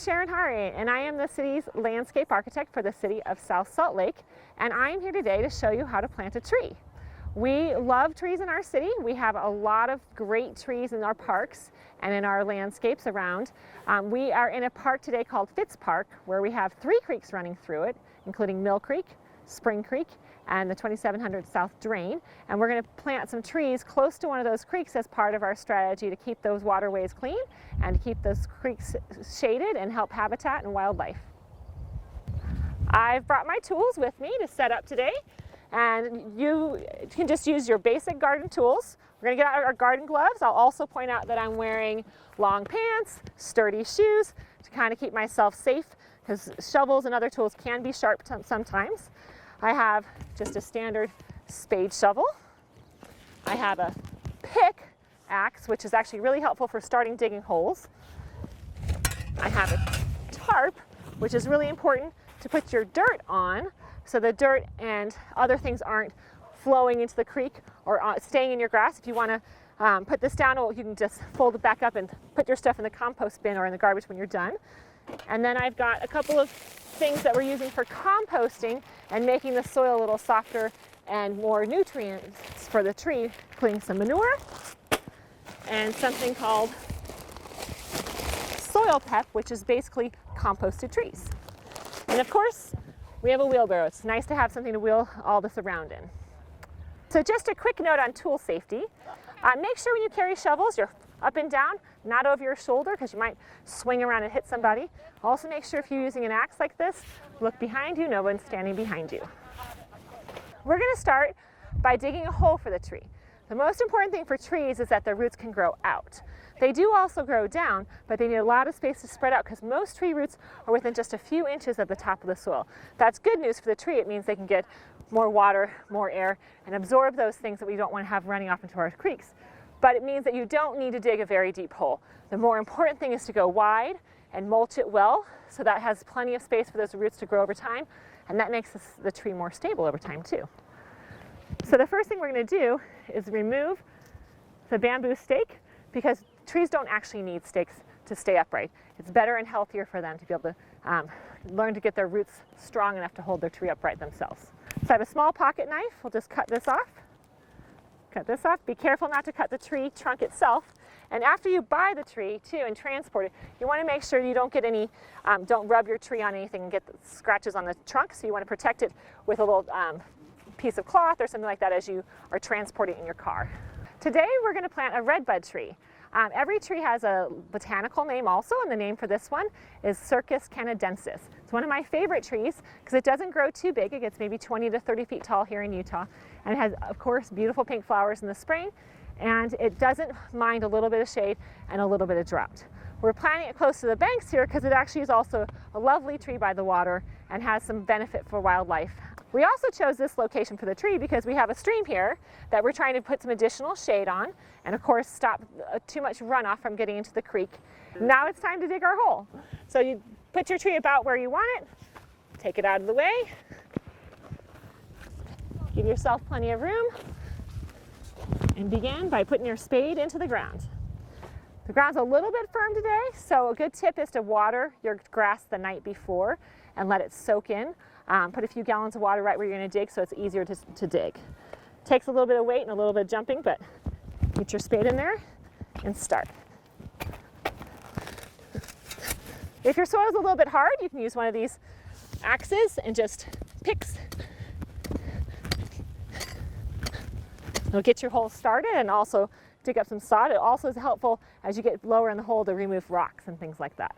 Sharen Hauri, and I am the city's landscape architect for the city of South Salt Lake, and I am here today to show you how to plant a tree. We love trees in our city. We have a lot of great trees in our parks and in our landscapes around. We are in a park today called Fitz Park, where we have 3 creeks running through it, including Mill Creek, Spring Creek, and the 2700 South Drain. And we're going to plant some trees close to one of those creeks as part of our strategy to keep those waterways clean and to keep those creeks shaded and help habitat and wildlife. I've brought my tools with me to set up today, and you can just use your basic garden tools. We're going to get out our garden gloves. I'll also point out that I'm wearing long pants, sturdy shoes to kind of keep myself safe, because shovels and other tools can be sharp sometimes. I have just a standard spade shovel. I have a pick axe, which is actually really helpful for starting digging holes. I have a tarp, which is really important to put your dirt on, so the dirt and other things aren't flowing into the creek or staying in your grass. If you want to put this down, you can just fold it back up and put your stuff in the compost bin or in the garbage when you're done. And then I've got a couple of things that we're using for composting and making the soil a little softer and more nutrients for the tree, including some manure and something called soil pep, which is basically composted trees. And of course, we have a wheelbarrow. It's nice to have something to wheel all this around in. So just a quick note on tool safety. Make sure when you carry shovels, you're up and down, not over your shoulder, because you might swing around and hit somebody. Also make sure if you're using an axe like this, look behind you, no one's standing behind you. We're going to start by digging a hole for the tree. The most important thing for trees is that their roots can grow out. They do also grow down, but they need a lot of space to spread out, because most tree roots are within just a few inches of the top of the soil. That's good news for the tree. It means they can get more water, more air, and absorb those things that we don't want to have running off into our creeks. But it means that you don't need to dig a very deep hole. The more important thing is to go wide and mulch it well, so that has plenty of space for those roots to grow over time, and that makes the tree more stable over time too. So the first thing we're going to do is remove the bamboo stake, because trees don't actually need stakes to stay upright. It's better and healthier for them to be able to learn to get their roots strong enough to hold their tree upright themselves. So I have a small pocket knife. We'll just cut this off. Cut this off. Be careful not to cut the tree trunk itself. And after you buy the tree too and transport it, you want to make sure you don't get any, don't rub your tree on anything and get the scratches on the trunk. So you want to protect it with a little piece of cloth or something like that as you are transporting it in your car. Today we're going to plant a redbud tree. Every tree has a botanical name also, and the name for this one is Circus canadensis. It's one of my favorite trees because it doesn't grow too big. It gets maybe 20 to 30 feet tall here in Utah, and it has, of course, beautiful pink flowers in the spring, and it doesn't mind a little bit of shade and a little bit of drought. We're planting it close to the banks here because it actually is also a lovely tree by the water and has some benefit for wildlife. We also chose this location for the tree because we have a stream here that we're trying to put some additional shade on, and of course stop too much runoff from getting into the creek. Now it's time to dig our hole. So you put your tree about where you want it, take it out of the way, give yourself plenty of room, and begin by putting your spade into the ground. The ground's a little bit firm today, so a good tip is to water your grass the night before and let it soak in. Put a few gallons of water right where you're going to dig so it's easier to dig. Takes a little bit of weight and a little bit of jumping, but get your spade in there and start. If your soil is a little bit hard, you can use one of these axes and just picks. It'll get your hole started and also dig up some sod. It also is helpful as you get lower in the hole to remove rocks and things like that.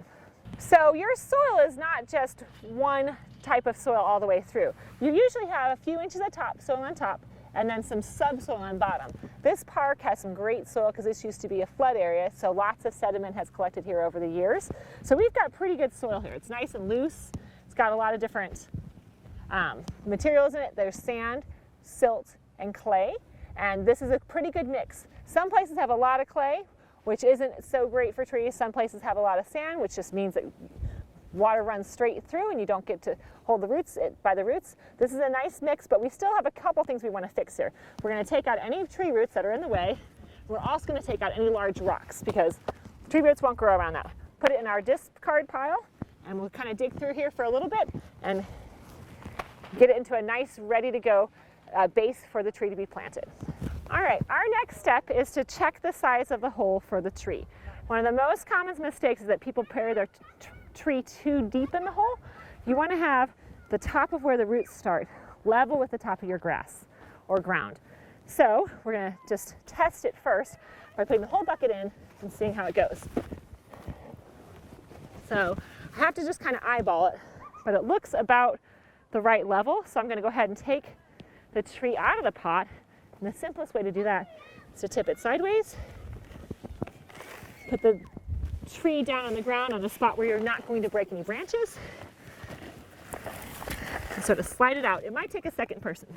So your soil is not just one type of soil all the way through. You usually have a few inches of soil on top and then some subsoil on bottom. This park has some great soil because this used to be a flood area, so lots of sediment has collected here over the years. So we've got pretty good soil here. It's nice and loose. It's got a lot of different materials in it. There's sand, silt, and clay, and this is a pretty good mix. Some places have a lot of clay, which isn't so great for trees. Some places have a lot of sand, which just means that water runs straight through and you don't get to hold the roots by the roots. This is a nice mix, but we still have a couple things we want to fix here. We're going to take out any tree roots that are in the way. We're also going to take out any large rocks because tree roots won't grow around that. Put it in our discard pile And we'll kind of dig through here for a little bit and get it into a nice, ready to go base for the tree to be planted. All right, our next step is to check the size of the hole for the tree. One of the most common mistakes is that people bury their tree too deep in the hole. You want to have the top of where the roots start level with the top of your grass or ground. So we're going to just test it first by putting the whole bucket in and seeing how it goes. So I have to just kind of eyeball it, but it looks about the right level. So I'm going to go ahead and take the tree out of the pot. And the simplest way to do that is to tip it sideways, put the tree down on the ground on a spot where you're not going to break any branches, and sort of slide it out. It might take a second person.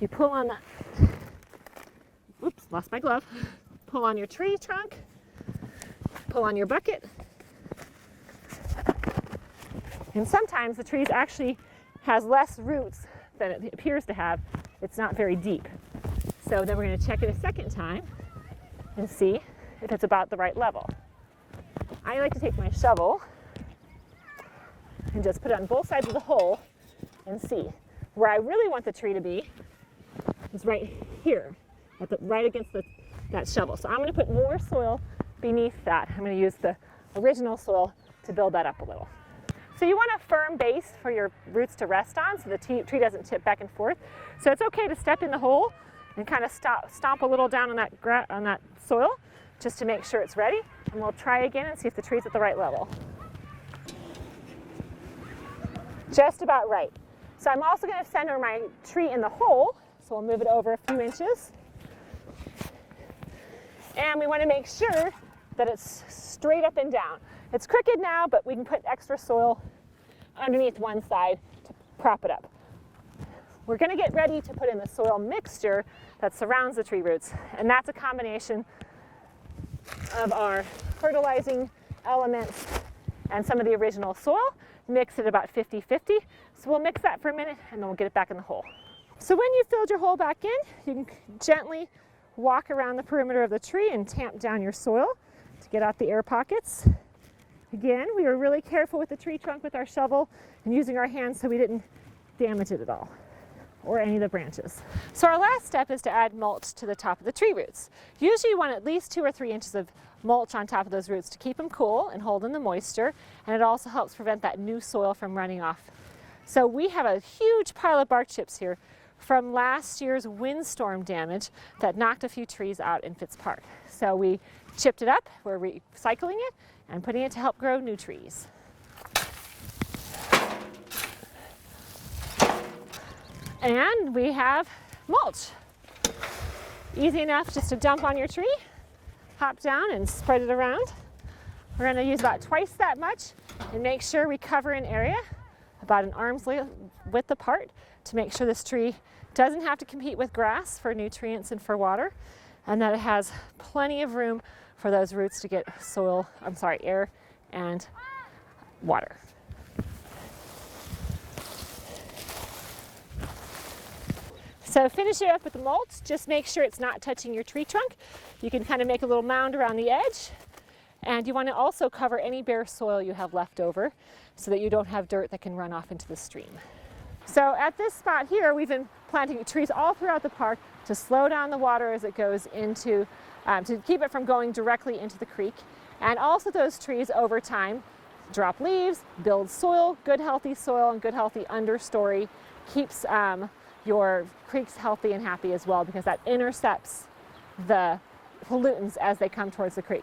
You pull on that, oops, lost my glove. Pull on your tree trunk, pull on your bucket. And sometimes the tree actually has less roots than it appears to have. It's not very deep. So then we're going to check it a second time and see if it's about the right level. I like to take my shovel and just put it on both sides of the hole and see. Where I really want the tree to be is right here, right against that shovel. So I'm going to put more soil beneath that. I'm going to use the original soil to build that up a little. So you want a firm base for your roots to rest on so the tree doesn't tip back and forth. So it's okay to step in the hole and kind of stomp a little down on that soil just to make sure it's ready. And we'll try again and see if the tree's at the right level. Just about right. So I'm also going to center my tree in the hole. So we'll move it over a few inches. And we want to make sure that it's straight up and down. It's crooked now, but we can put extra soil underneath one side to prop it up. We're going to get ready to put in the soil mixture that surrounds the tree roots, and that's a combination of our fertilizing elements and some of the original soil, mixed at about 50-50. So we'll mix that for a minute and then we'll get it back in the hole. So when you've filled your hole back in, you can gently walk around the perimeter of the tree and tamp down your soil to get out the air pockets. Again, we were really careful with the tree trunk with our shovel and using our hands so we didn't damage it at all, or any of the branches. So our last step is to add mulch to the top of the tree roots. Usually you want at least 2 or 3 inches of mulch on top of those roots to keep them cool and hold in the moisture, and it also helps prevent that new soil from running off. So we have a huge pile of bark chips here from last year's windstorm damage that knocked a few trees out in Fitz Park. So we chipped it up, we're recycling it and putting it to help grow new trees. And we have mulch. Easy enough just to dump on your tree, hop down and spread it around. We're going to use about twice that much and make sure we cover an area about an arm's width apart to make sure this tree doesn't have to compete with grass for nutrients and for water, and that it has plenty of room for those roots to get air and water. So finish it up with the mulch. Just make sure it's not touching your tree trunk. You can kind of make a little mound around the edge. And you want to also cover any bare soil you have left over so that you don't have dirt that can run off into the stream. So at this spot here, we've been planting trees all throughout the park to slow down the water as it goes into, to keep it from going directly into the creek. And also those trees over time drop leaves, build soil, good healthy soil and good healthy understory, keeps your creeks healthy and happy as well, because that intercepts the pollutants as they come towards the creek.